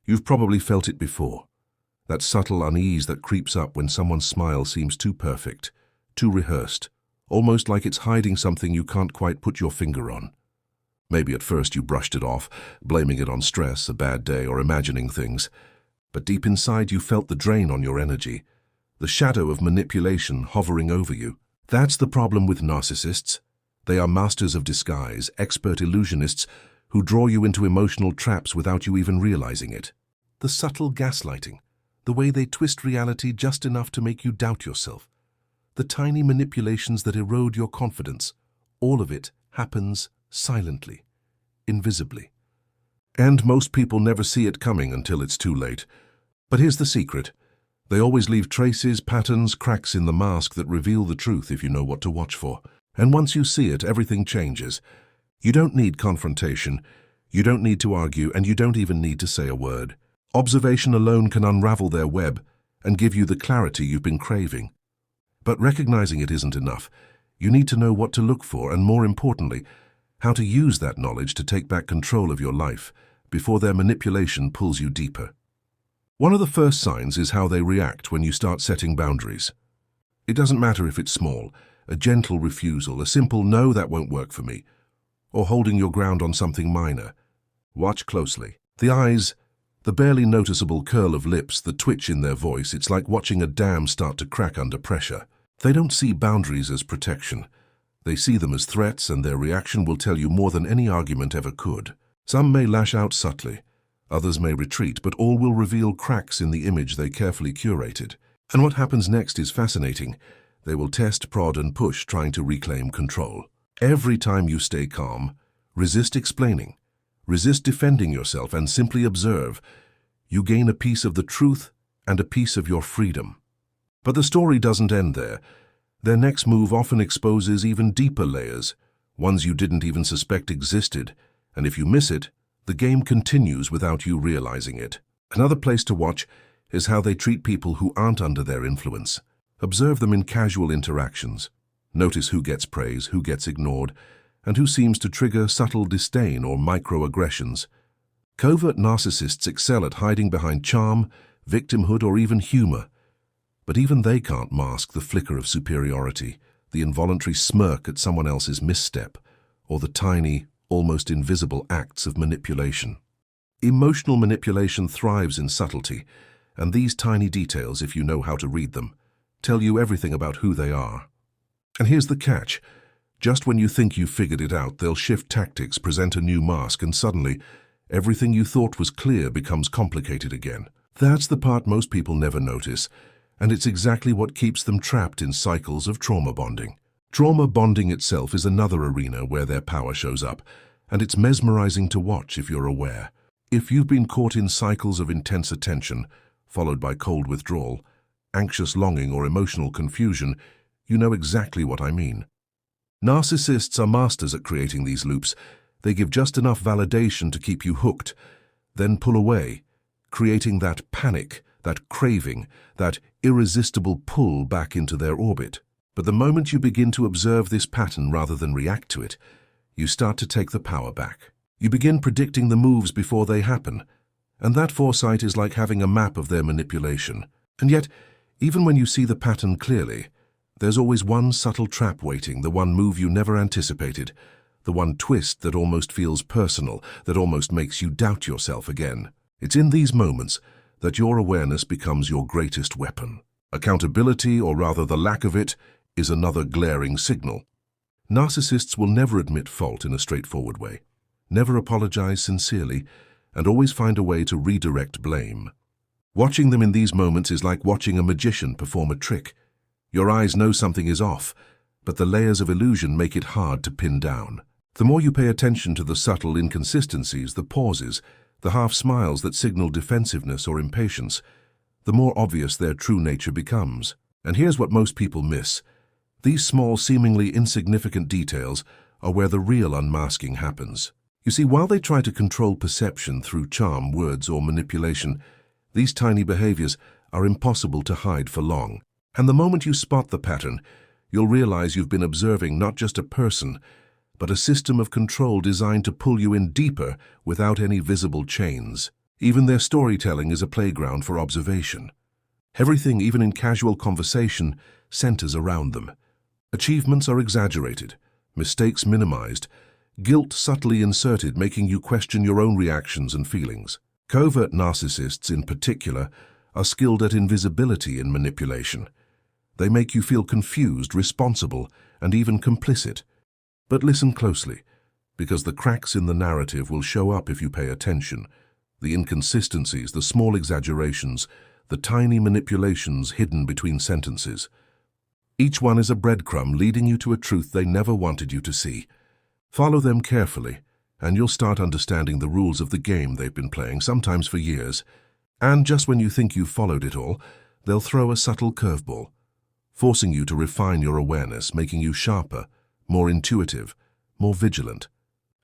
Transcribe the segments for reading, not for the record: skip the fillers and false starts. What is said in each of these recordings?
You've probably felt it before. That subtle unease that creeps up when someone's smile seems too perfect, too rehearsed, almost like it's hiding something you can't quite put your finger on. Maybe at first you brushed it off, blaming it on stress, a bad day, or imagining things. But deep inside you felt the drain on your energy, the shadow of manipulation hovering over you. That's the problem with narcissists. They are masters of disguise, expert illusionists who draw you into emotional traps without you even realizing it. The subtle gaslighting, the way they twist reality just enough to make you doubt yourself. The tiny manipulations that erode your confidence, all of it happens silently, invisibly. And most people never see it coming until it's too late. But here's the secret. They always leave traces, patterns, cracks in the mask that reveal the truth if you know what to watch for. And once you see it, everything changes. You don't need confrontation, you don't need to argue, and you don't even need to say a word. Observation alone can unravel their web and give you the clarity you've been craving. But recognizing it isn't enough. You need to know what to look for and, more importantly, how to use that knowledge to take back control of your life before their manipulation pulls you deeper. One of the first signs is how they react when you start setting boundaries. It doesn't matter if it's small, a gentle refusal, a simple "no, that won't work for me," or holding your ground on something minor. Watch closely. The eyes, the barely noticeable curl of lips, the twitch in their voice, it's like watching a dam start to crack under pressure. They don't see boundaries as protection. They see them as threats, and their reaction will tell you more than any argument ever could. Some may lash out subtly, others may retreat, but all will reveal cracks in the image they carefully curated. And what happens next is fascinating. They will test, prod, and push, trying to reclaim control. Every time you stay calm, resist explaining, resist defending yourself, and simply observe, you gain a piece of the truth and a piece of your freedom. But the story doesn't end there. Their next move often exposes even deeper layers, ones you didn't even suspect existed, and if you miss it, the game continues without you realizing it. Another place to watch is how they treat people who aren't under their influence. Observe them in casual interactions. Notice who gets praise, who gets ignored, and who seems to trigger subtle disdain or microaggressions. Covert narcissists excel at hiding behind charm, victimhood, or even humor. But even they can't mask the flicker of superiority, the involuntary smirk at someone else's misstep, or the tiny, almost invisible acts of manipulation. Emotional manipulation thrives in subtlety, and these tiny details, if you know how to read them, tell you everything about who they are. And here's the catch. Just when you think you've figured it out, they'll shift tactics, present a new mask, and suddenly, everything you thought was clear becomes complicated again. That's the part most people never notice, and it's exactly what keeps them trapped in cycles of trauma bonding. Trauma bonding itself is another arena where their power shows up, and it's mesmerizing to watch if you're aware. If you've been caught in cycles of intense attention, followed by cold withdrawal, anxious longing, or emotional confusion, you know exactly what I mean. Narcissists are masters at creating these loops. They give just enough validation to keep you hooked, then pull away, creating that panic, that craving, that irresistible pull back into their orbit. But the moment you begin to observe this pattern rather than react to it, you start to take the power back. You begin predicting the moves before they happen, and that foresight is like having a map of their manipulation. And yet, even when you see the pattern clearly, there's always one subtle trap waiting, the one move you never anticipated, the one twist that almost feels personal, that almost makes you doubt yourself again. It's in these moments that your awareness becomes your greatest weapon. Accountability, or rather the lack of it, is another glaring signal. Narcissists will never admit fault in a straightforward way, never apologize sincerely, and always find a way to redirect blame. Watching them in these moments is like watching a magician perform a trick. Your eyes know something is off, but the layers of illusion make it hard to pin down. The more you pay attention to the subtle inconsistencies, the pauses, the half-smiles that signal defensiveness or impatience, the more obvious their true nature becomes. And here's what most people miss. These small, seemingly insignificant details are where the real unmasking happens. You see, while they try to control perception through charm, words, or manipulation, these tiny behaviors are impossible to hide for long. And the moment you spot the pattern, you'll realize you've been observing not just a person, but a system of control designed to pull you in deeper without any visible chains. Even their storytelling is a playground for observation. Everything, even in casual conversation, centers around them. Achievements are exaggerated, mistakes minimized, guilt subtly inserted, making you question your own reactions and feelings. Covert narcissists, in particular, are skilled at invisibility and manipulation. They make you feel confused, responsible, and even complicit. But listen closely, because the cracks in the narrative will show up if you pay attention. The inconsistencies, the small exaggerations, the tiny manipulations hidden between sentences. Each one is a breadcrumb leading you to a truth they never wanted you to see. Follow them carefully, and you'll start understanding the rules of the game they've been playing, sometimes for years. And just when you think you've followed it all, they'll throw a subtle curveball, forcing you to refine your awareness, making you sharper, more intuitive, more vigilant.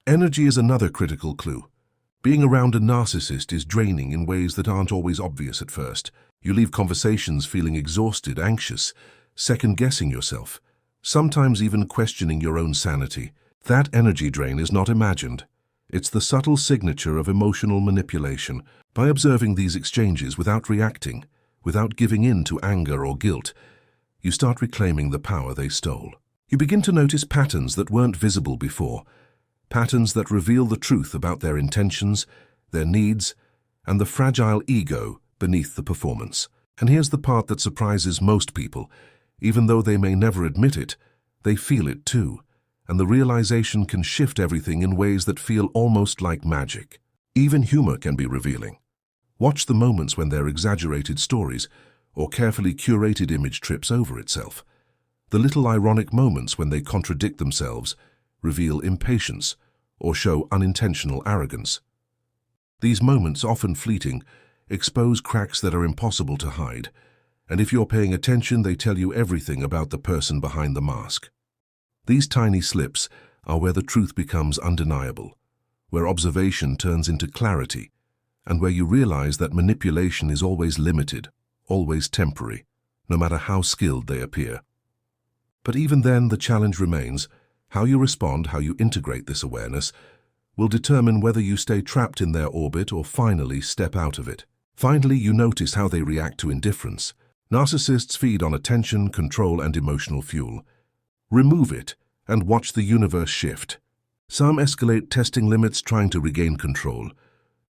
Energy is another critical clue. Being around a narcissist is draining in ways that aren't always obvious at first. You leave conversations feeling exhausted, anxious, second-guessing yourself, sometimes even questioning your own sanity. That energy drain is not imagined. It's the subtle signature of emotional manipulation. By observing these exchanges without reacting, without giving in to anger or guilt, you start reclaiming the power they stole. You begin to notice patterns that weren't visible before, patterns that reveal the truth about their intentions, their needs, and the fragile ego beneath the performance. And here's the part that surprises most people. Even though they may never admit it, they feel it too, and the realization can shift everything in ways that feel almost like magic. Even humor can be revealing. Watch the moments when their exaggerated stories or carefully curated image trips over itself. The little ironic moments when they contradict themselves, reveal impatience, or show unintentional arrogance. These moments, often fleeting, expose cracks that are impossible to hide, and if you're paying attention, they tell you everything about the person behind the mask. These tiny slips are where the truth becomes undeniable, where observation turns into clarity, and where you realize that manipulation is always limited, always temporary, no matter how skilled they appear. But even then, the challenge remains. How you respond, how you integrate this awareness, will determine whether you stay trapped in their orbit or finally step out of it. Finally, you notice how they react to indifference. Narcissists feed on attention, control, and emotional fuel. Remove it and watch the universe shift. Some escalate, testing limits, trying to regain control.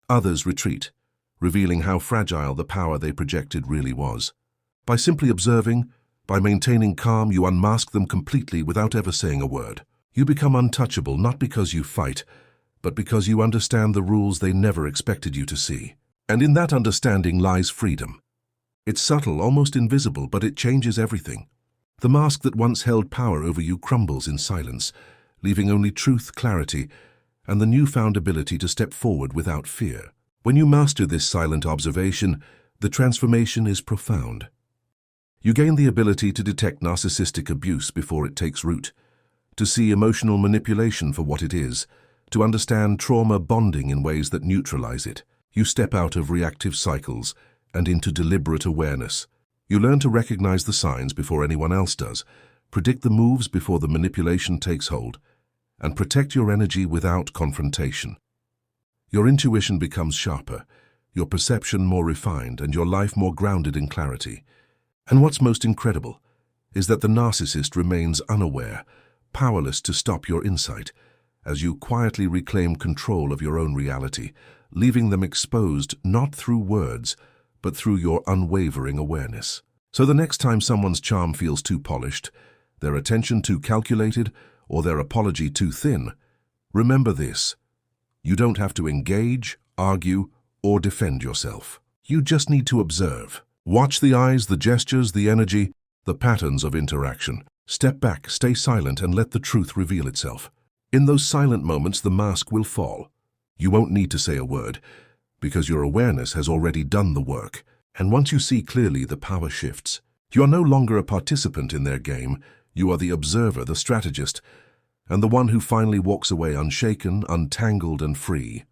Others retreat, revealing how fragile the power they projected really was. By simply observing, by maintaining calm, you unmask them completely without ever saying a word. You become untouchable not because you fight, but because you understand the rules they never expected you to see. And in that understanding lies freedom. It's subtle, almost invisible, but it changes everything. The mask that once held power over you crumbles in silence, leaving only truth, clarity, and the newfound ability to step forward without fear. When you master this silent observation, the transformation is profound. You gain the ability to detect narcissistic abuse before it takes root, to see emotional manipulation for what it is, to understand trauma bonding in ways that neutralize it. You step out of reactive cycles and into deliberate awareness. You learn to recognize the signs before anyone else does, predict the moves before the manipulation takes hold, and protect your energy without confrontation. Your intuition becomes sharper, your perception more refined, and your life more grounded in clarity. And what's most incredible is that the narcissist remains unaware, powerless to stop your insight, as you quietly reclaim control of your own reality, leaving them exposed not through words, but through your unwavering awareness. So the next time someone's charm feels too polished, their attention too calculated, or their apology too thin, remember this: you don't have to engage, argue, or defend yourself. You just need to observe. Watch the eyes, the gestures, the energy, the patterns of interaction. Step back, stay silent, and let the truth reveal itself. In those silent moments, the mask will fall. You won't need to say a word, because your awareness has already done the work. And once you see clearly, the power shifts. You are no longer a participant in their game. You are the observer, the strategist, and the one who finally walks away unshaken, untangled, and free.